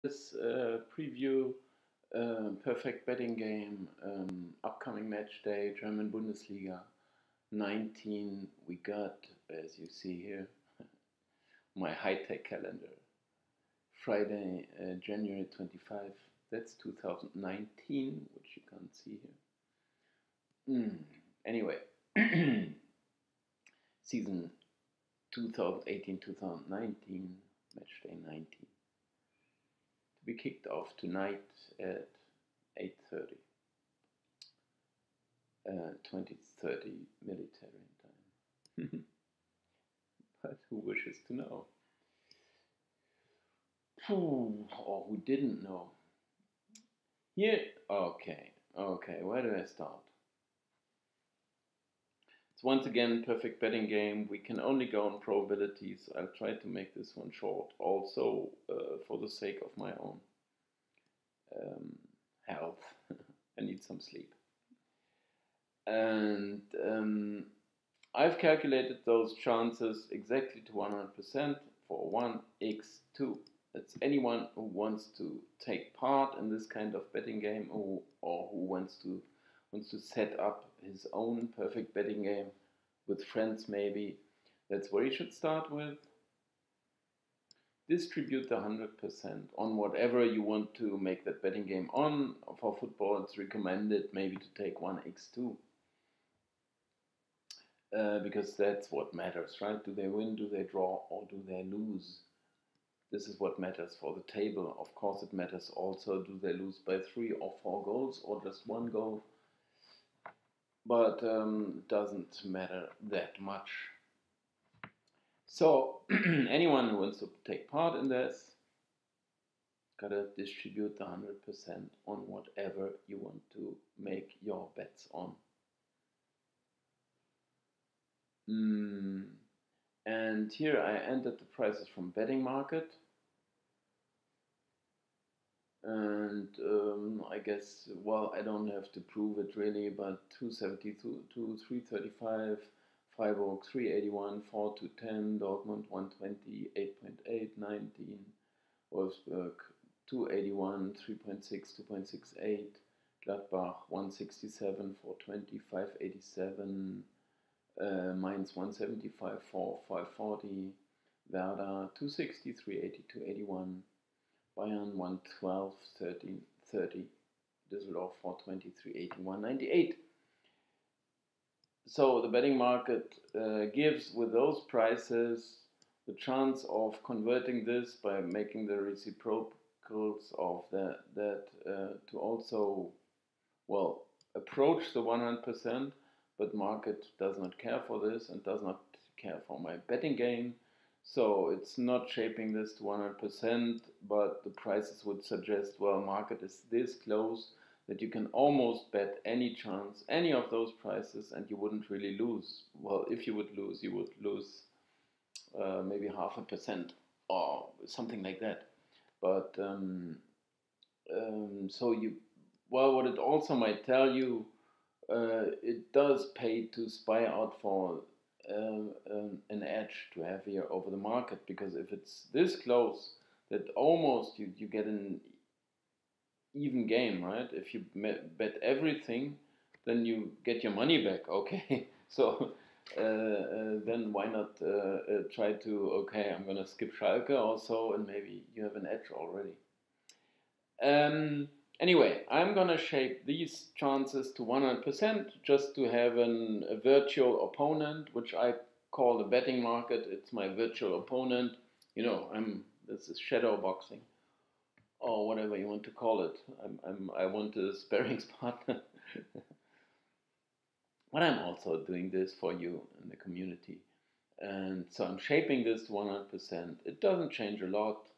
This preview perfect betting game, upcoming match day, German Bundesliga 19. We got, as you see here, my high-tech calendar. Friday, January 25. That's 2019, which you can't see here. Anyway, season 2018-2019, match day 19. To be kicked off tonight at 8:30, 20:30 military time. But who wishes to know? Or who didn't know? Here, okay, where do I start? It's once again perfect betting game. We can only go on probabilities. I'll try to make this one short, also for the sake of my own health. I need some sleep. And I've calculated those chances exactly to 100% for 1x2. That's anyone who wants to take part in this kind of betting game, or who wants to set up his own perfect betting game with friends maybe. That's where you should start with. Distribute the 100% on whatever you want to make that betting game on. For football, it's recommended maybe to take 1x2. Because that's what matters, right? Do they win, do they draw, or do they lose? This is what matters for the table. Of course, it matters also, do they lose by 3 or 4 goals or just 1 goal? But it doesn't matter that much. So, anyone who wants to take part in this, gotta distribute the 100% on whatever you want to make your bets on. And here I entered the prices from betting market, and I guess, well, I don't have to prove it really, but 272 to 335, Freiburg 381, 4 to 10, Dortmund 120, 8.8, 19, Wolfsburg 281, 3.6, 2.68, Gladbach 167, 420, 587, Mainz 175, 4, 540, Werder 260, 380, 281, Bayern 112, 13, 30, Düsseldorf 420, 380, 198. So the betting market gives, with those prices, the chance of converting this by making the reciprocals of that to also, well, approach the 100%. But market does not care for this and does not care for my betting game. So it's not shaping this to 100%, but the prices would suggest, well, market is this close that you can almost bet any chance, any of those prices, and you wouldn't really lose. Well, if you would lose, maybe 0.5% or something like that. But so what it also might tell you, it does pay to spy out for an edge to have here over the market, because if it's this close that almost you get an even game, right? If you bet everything, then you get your money back, okay? So then why not try to, okay, I'm gonna skip Schalke also, and maybe you have an edge already. Anyway, I'm gonna shape these chances to 100% just to have a virtual opponent, which I call the betting market. It's my virtual opponent. You know, this is shadow boxing, or whatever you want to call it. I want a sparring partner. But I'm also doing this for you in the community. And so I'm shaping this to 100%. It doesn't change a lot.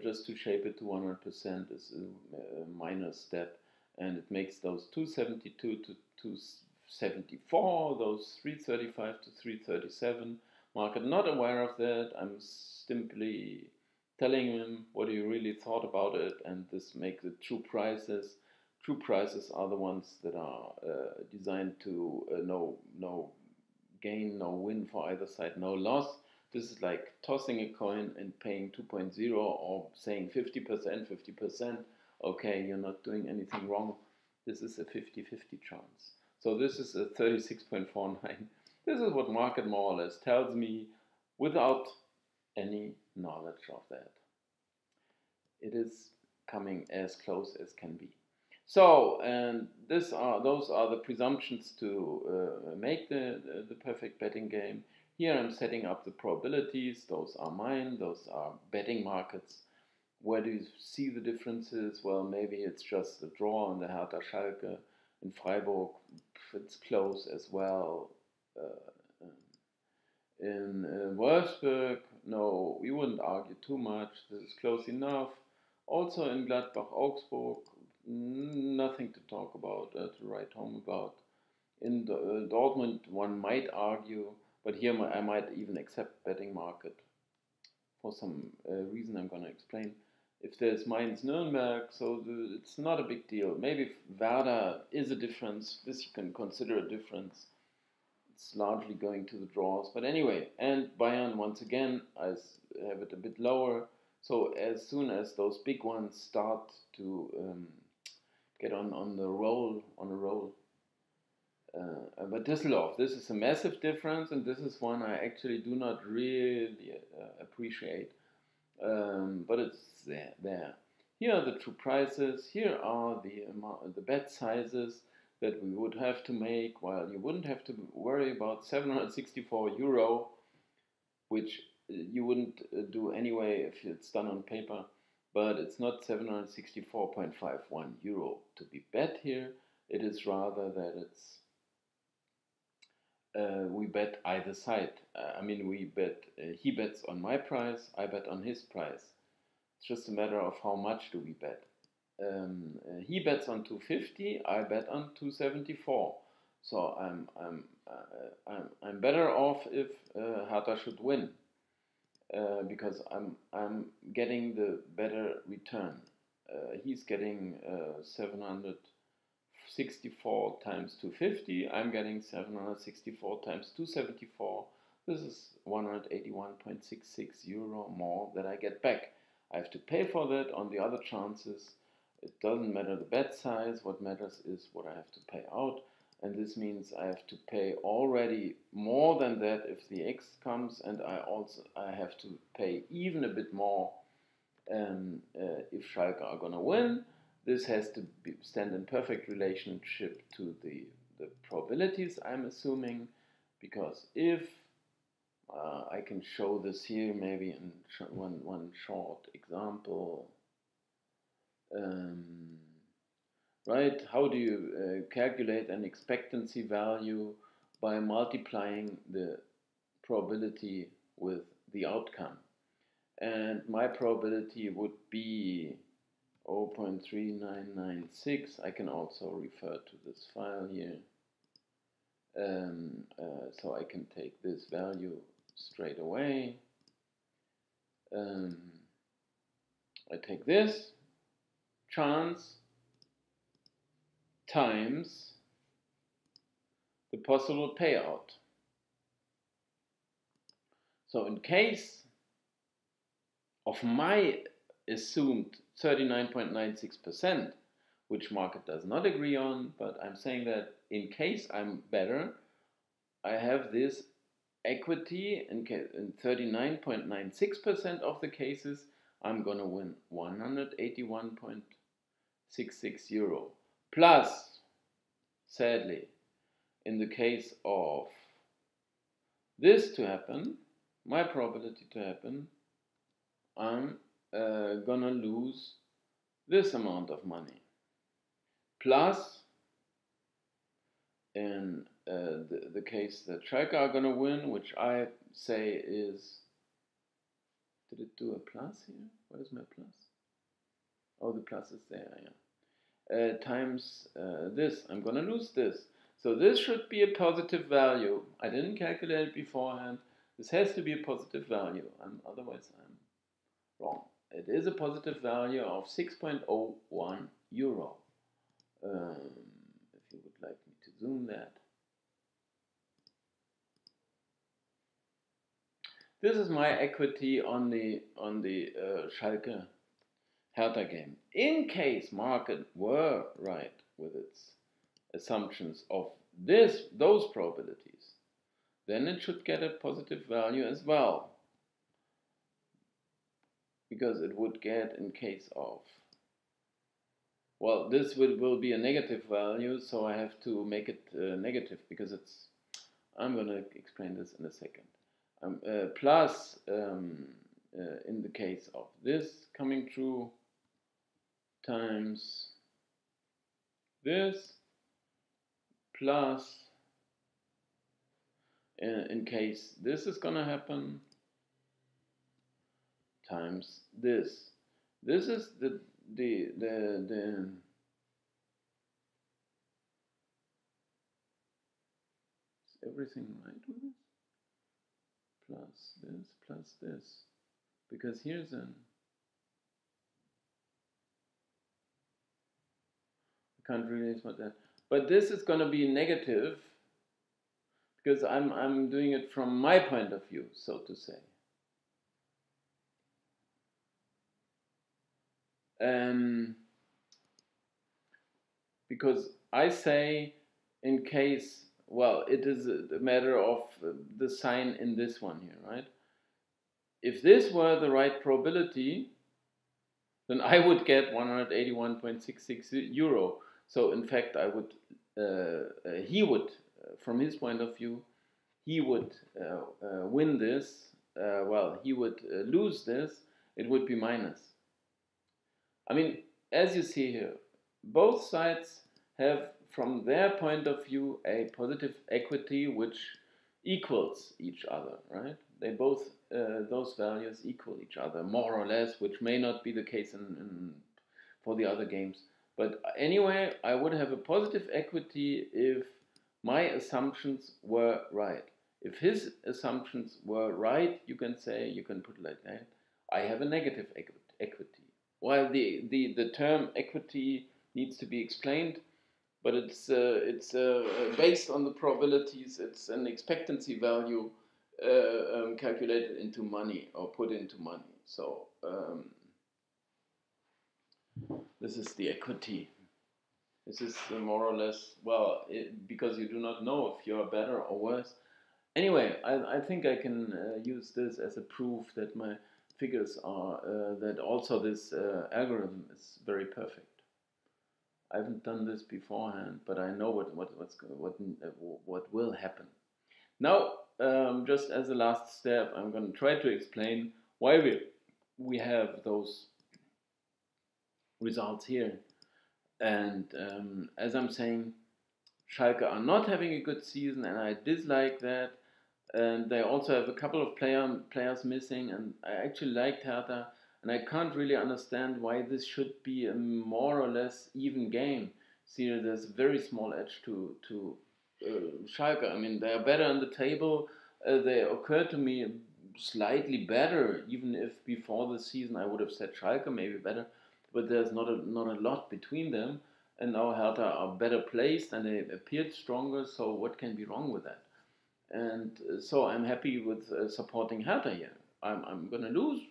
Just to shape it to 100% is a minor step, and it makes those 272 to 274, those 335 to 337. Market not aware of that. I'm simply telling him what he really thought about it, and this makes it true prices. True prices are the ones that are designed to no gain, no win for either side, no loss. This is like tossing a coin and paying 2.0 or saying 50%, 50%. Okay, you're not doing anything wrong. This is a 50-50 chance. So this is a 36.49. This is what market more or less tells me without any knowledge of that. It is coming as close as can be. So, and those are the presumptions to make the perfect betting game. Here I'm setting up the probabilities. Those are mine. Those are betting markets. Where do you see the differences? Well, maybe it's just a draw on the Hertha Schalke. In Freiburg, it's close as well. In Wolfsburg, no, we wouldn't argue too much. This is close enough. Also in Gladbach, Augsburg, nothing to talk about, to write home about. In Dortmund, one might argue, but here I might even accept betting market for some reason I'm going to explain. If there's Mainz Nuremberg, so it's not a big deal. Maybe Werder is a difference. This you can consider a difference. It's largely going to the draws. But anyway, and Bayern, once again, I have it a bit lower. So as soon as those big ones start to get on a roll. But Düsseldorf, this is a massive difference, and this is one I actually do not really appreciate. But it's there. Here are the true prices. Here are the bet sizes that we would have to make, while you wouldn't have to worry about 764 euro, which you wouldn't do anyway if it's done on paper. But it's not 764.51 euro to be bet here. It is rather that it's we bet either side. We bet, he bets on my price, I bet on his price. It's just a matter of how much do we bet. He bets on 250, I bet on 274. So I'm better off if Hertha should win, because I'm getting the better return. He's getting 764 times 250. I'm getting 764 times 274. This is 181.66 euro more that I get back. I have to pay for that on the other chances. It doesn't matter the bet size. What matters is what I have to pay out. And this means I have to pay already more than that if the X comes, and I have to pay even a bit more if Schalke are going to win. This has to stand in perfect relationship to the probabilities I'm assuming, because if I can show this here maybe in one short example. Right, how do you calculate an expectancy value? By multiplying the probability with the outcome. And my probability would be 0.3996. I can also refer to this file here. So I can take this value straight away. I take this chance times the possible payout. So in case of my assumed 39.96%, which market does not agree on, but I'm saying that in case I'm better, I have this equity in 39.96% of the cases, I'm going to win 181.66 euro. Plus, sadly, in the case of this to happen, my probability to happen, I'm gonna lose this amount of money. Plus, in the case that Schalke are gonna win, which I say is, did it do a plus here? Where is my plus? Oh, the plus is there, yeah. Times this, I'm gonna lose this. So this should be a positive value. I didn't calculate it beforehand. This has to be a positive value, otherwise I'm wrong. It is a positive value of 6.01 euro. If you would like me to zoom that. This is my equity on the Schalke Hertha game. In case market were right with its assumptions of those probabilities, then it should get a positive value as well, because it would get in case of, well, this will be a negative value, so I have to make it negative, because it's, I'm going to explain this in a second. Plus, in the case of this coming true, times this, plus, in case this is going to happen, times this. This is the is everything right with this? Plus this. Because here's an, I can't really explain that. But this is going to be negative, because I'm doing it from my point of view, so to say. Because I say, in case, well, it is a matter of the sign in this one here, right? If this were the right probability, then I would get 181.66 euro. So in fact, I would, he would, from his point of view, he would win this. Well, he would lose this. It would be minus. I mean, as you see here, both sides have, from their point of view, a positive equity which equals each other, right? They both, those values equal each other, more or less, which may not be the case for the other games. But anyway, I would have a positive equity if my assumptions were right. If his assumptions were right, you can say, you can put it like that, I have a negative equity. While the term equity needs to be explained, but it's based on the probabilities. It's an expectancy value calculated into money, or put into money. So this is the equity. This is more or less, well, because you do not know if you're better or worse. Anyway, I think I can use this as a proof that my figures are, that also this algorithm is very perfect. I haven't done this beforehand, but I know what will happen. Now, just as a last step, I'm going to try to explain why we have those results here. And as I'm saying, Schalke are not having a good season, and I dislike that. And they also have a couple of players missing, and I actually liked Hertha. And I can't really understand why this should be a more or less even game. See, there's a very small edge to Schalke. I mean, they are better on the table. They occur to me slightly better, even if before the season I would have said Schalke maybe better. But there's not a lot between them. And now Hertha are better placed, and they appeared stronger. So what can be wrong with that? And so I'm happy with supporting Hertha here. I'm going to lose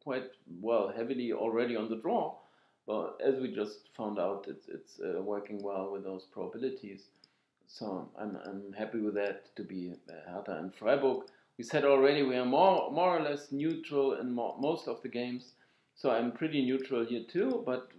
quite well heavily already on the draw, but as we just found out, it's working well with those probabilities. So I'm happy with that, to be Hertha and Freiburg. We said already we are more or less neutral in most of the games, so I'm pretty neutral here too. But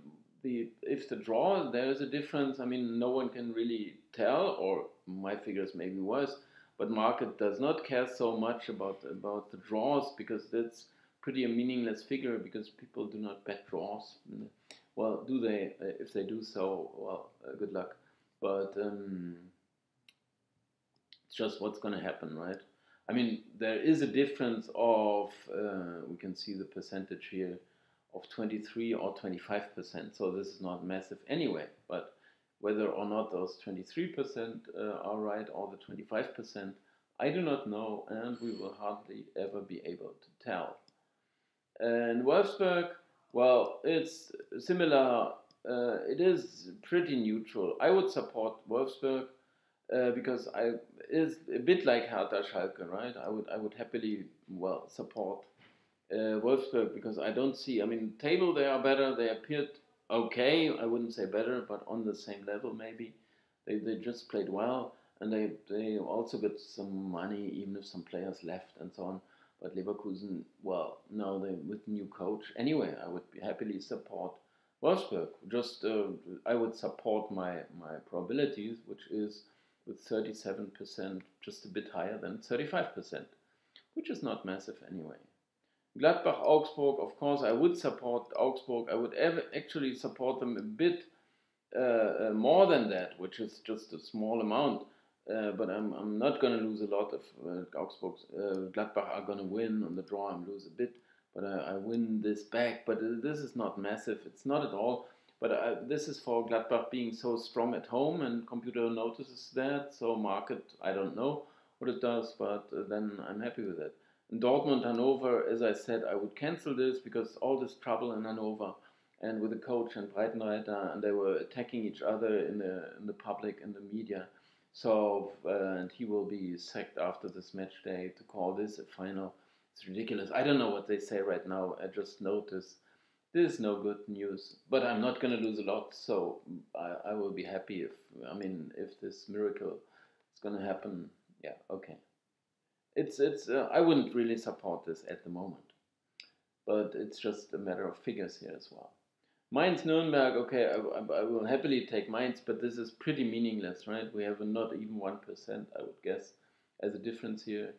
if the draw, there is a difference. I mean, no one can really tell, or my figures may be worse. But market does not care so much about the draws, because that's pretty a meaningless figure, because people do not bet draws. Well, do they? If they do so, well, good luck. But it's just what's going to happen, right? I mean, there is a difference of, we can see the percentage here, of 23 or 25%. So this is not massive anyway. But whether or not those 23% are right, or the 25%, I do not know, and we will hardly ever be able to tell. And Wolfsburg, well, it's similar. It is pretty neutral. I would support Wolfsburg, because I is a bit like Hertha Schalke, right? I would happily support Wolfsburg because I don't see. I mean, table they are better. They appeared okay. I wouldn't say better, but on the same level maybe. They just played well, and they also got some money, even if some players left and so on. But Leverkusen, well, no, they with new coach. Anyway, I would happily support Wolfsburg. Just I would support my probabilities, which is with 37%, just a bit higher than 35%, which is not massive anyway. Gladbach, Augsburg, of course, I would support Augsburg. I would actually support them a bit more than that, which is just a small amount. But I'm not going to lose a lot if Augsburg, Gladbach are going to win on the draw. I'm lose a bit, but I win this back. But this is not massive. It's not at all. But this is for Gladbach being so strong at home, and computer notices that. So market, I don't know what it does, but then I'm happy with it. In Dortmund, Hanover, as I said, I would cancel this because all this trouble in Hanover and with the coach and Breitenreiter, and they were attacking each other in the public and the media. So and he will be sacked after this match day to call this a final. It's ridiculous. I don't know what they say right now. I just noticed this is no good news. But I'm not going to lose a lot, so I will be happy if this miracle is going to happen. Yeah, okay. It's I wouldn't really support this at the moment, but it's just a matter of figures here as well. Mainz Nuremberg, okay, I will happily take Mainz, but this is pretty meaningless, right? We have not even 1%, I would guess, as a difference here.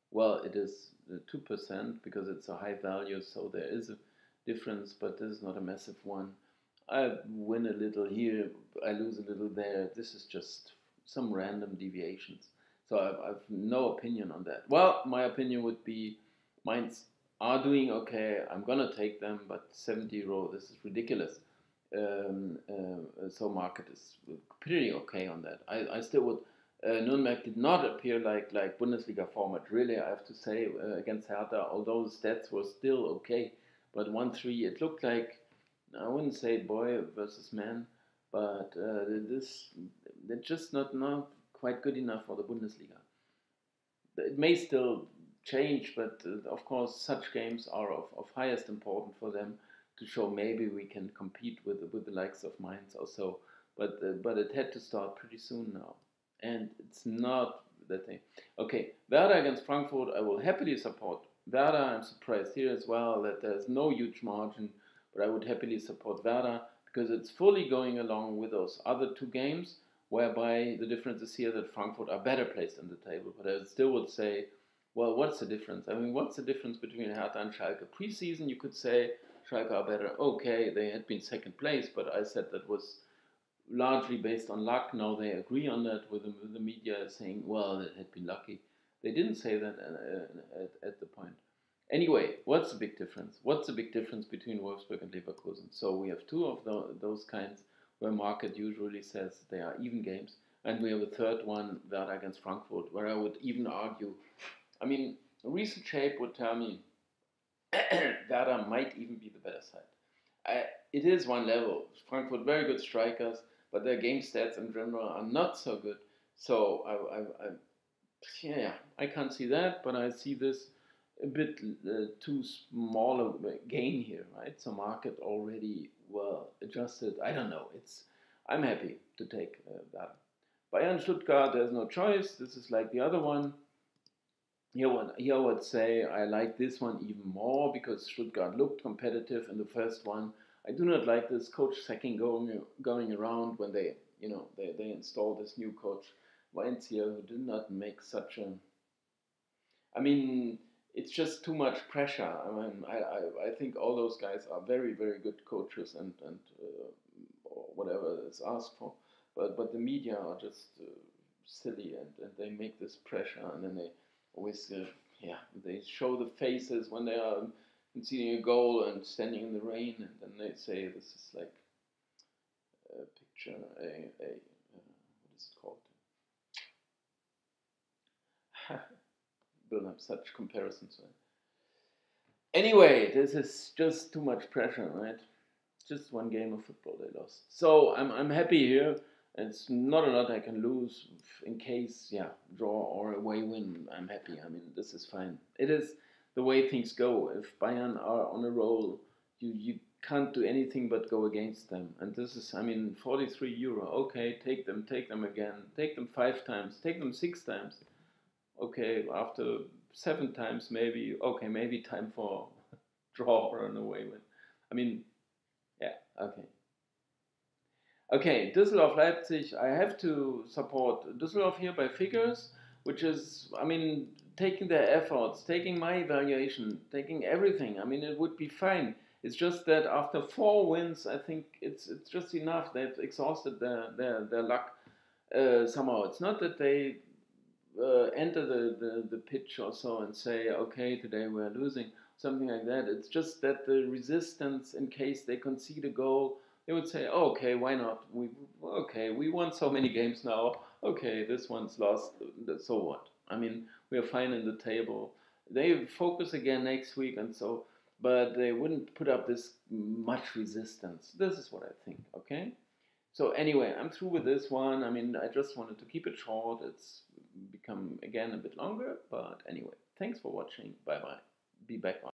Well, it is 2% because it's a high value, so there is a difference, but this is not a massive one. I win a little here, I lose a little there. This is just some random deviations. So I've no opinion on that. Well, my opinion would be Mainz are doing okay. I'm gonna take them, but 70 euro, this is ridiculous. So market is pretty okay on that. I still would. Nuremberg did not appear like Bundesliga format. Really, I have to say against Hertha, although the stats were still okay, but 1-3, it looked like I wouldn't say boy versus man, but they're just not quite good enough for the Bundesliga. It may still change, but of course such games are of highest importance for them to show maybe we can compete with the likes of Mainz or so. But it had to start pretty soon now, and it's not that thing. Okay, Werder against Frankfurt, I will happily support Werder. I'm surprised here as well that there's no huge margin, but I would happily support Werder because it's fully going along with those other two games, whereby the difference is here that Frankfurt are better placed in the table. But I still would say, well, what's the difference? I mean, what's the difference between Hertha and Schalke? Preseason, you could say Schalke are better. Okay, they had been second place, but I said that was largely based on luck. Now they agree on that with the media saying, well, it had been lucky. They didn't say that at the point. Anyway, what's the big difference? What's the big difference between Wolfsburg and Leverkusen? So we have two of those kinds where market usually says they are even games. And we have a third one, Werder against Frankfurt, where I would even argue, I mean, recent shape would tell me Werder might even be the better side. It is one level. Frankfurt, very good strikers, but their game stats in general are not so good. So I can't see that, but I see this a bit too small a gain here, right? So market already well adjusted. I don't know. I'm happy to take that. Bayern Stuttgart, there's no choice. This is like the other one. Here I would say I like this one even more because Stuttgart looked competitive in the first one. I do not like this coach sacking going around when they installed this new coach Valencia, who did not make such a. I mean, it's just too much pressure. I mean, I think all those guys are very, very good coaches and whatever is asked for. But the media are just silly and they make this pressure and then they always, they show the faces when they are conceding a goal and standing in the rain and then they say this is like a picture, what is it called? Don't have such comparisons. Right? Anyway, this is just too much pressure, right? Just one game of football they lost. So I'm happy here. It's not a lot I can lose in case, yeah, draw or away win. I'm happy. I mean, this is fine. It is the way things go. If Bayern are on a roll, you can't do anything but go against them. And this is, I mean, 43 euro. Okay, take them again. Take them 5 times. Take them 6 times. Okay, after 7 times, maybe, okay, maybe time for draw or an away win. I mean, yeah, okay. Okay, Düsseldorf Leipzig. I have to support Düsseldorf here by figures, which is, I mean, taking their efforts, taking my evaluation, taking everything. I mean, it would be fine. It's just that after 4 wins, I think it's just enough. They've exhausted their luck somehow. It's not that they enter the pitch or so and say, okay, today we're losing, something like that. It's just that the resistance, in case they concede a goal, they would say, oh, okay, why not? We won so many games now. Okay, this one's lost. So what? I mean, we are fine in the table. They focus again next week, and so, but they wouldn't put up this much resistance. This is what I think. Okay. So anyway, I'm through with this one. I mean, I just wanted to keep it short. It's become again a bit longer, but anyway, thanks for watching. Bye bye. Be back on.